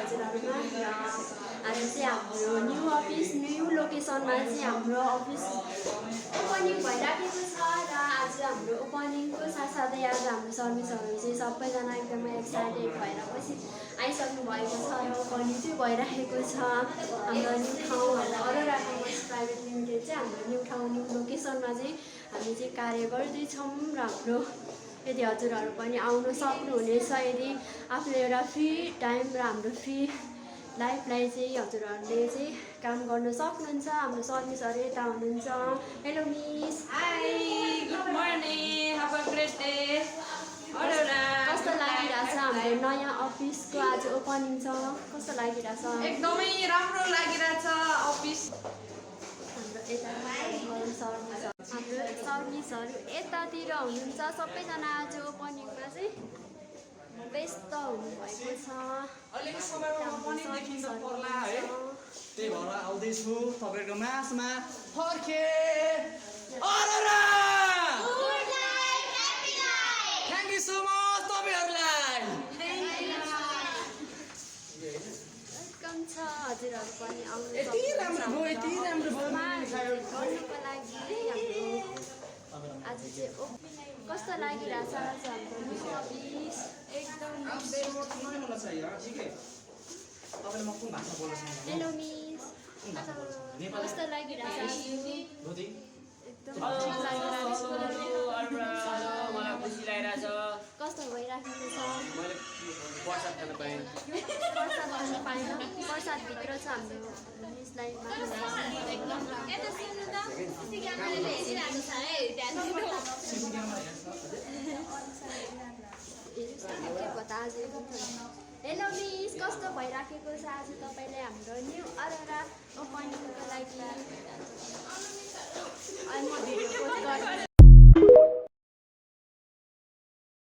हजुरहरूमा र आज चाहिँ हाम्रो न्यू लोकेसनमा चाहिँ हाम्रो अफिस ओपनिङ भइराखेको छ र आज हाम्रो ओपनिङको साथसाथै आज हाम्रो सर्भिसहरू चाहिँ सबैजना एकदमै एक्साइटेड भएर आइसक्नु भएको छ र ओपनिङ चाहिँ भइराखेको छ। हाम्रो न्यू ठाउँ हाम्रो अरोरा कमर्स प्राइभेट लिमिटेड चाहिँ हाम्रो न्यू ठाउँ न्यू लोकेसनमा चाहिँ हामी चाहिँ कार्य गर्दैछौँ र हाम्रो यदि हजुरहरू पनि आउन सक्नुहुनेछ, यदि आफूले एउटा फ्री टाइम र हाम्रो फ्री लाइफलाई चाहिँ हजुरहरूले चाहिँ काम गर्न सक्नुहुन्छ। हाम्रो सर्भिसहरू यता हुनुहुन्छ। Hello miss. High, good morning, have a great day. कस्तो लागिरहेछ हाम्रो नयाँ अफिसको आज ओपनिङ छ, कस्तो लागिरहेछ? एकदमै राम्रो लागिरहेछ अफिस। हाम्रो सर्भिसहरू यतातिर हुनुहुन्छ। सबैजना आज ओपनिङमा चाहिँ व्यस्त हुनुभएको छ। अलिक समयमा पनि देखिन्छ पर्ला है, त्यही भएर आउँदैछु तपाईँको माझमा। फर्के Arora, thank you so much तपाईँहरूलाई। वेलकम छ, हजुरहरू पनि आउनु यति राम्रो भयो, यति राम्रो भयो। गर्नुको लागि हाम्रो आज चाहिँ कस्तो लागिरहेछ आज हाम्रो न्यू अफिस? एकदम हेलो मिस, कस्तो लागिरहेछ? एकदम मलाई खुसी लागिरहेछ। कस्तो भइराखेको छ? मैले प्रसाद खान पाएँ। प्रसाद खान पाएन, प्रसादभित्र छ हाम्रो मिसलाई हेलो मिस, कस्तो भइराखेको छ आज तपाईँले हाम्रो न्यू अरोरा ओपनिङको लागि? अनि भिडियो पोस्ट गर्नु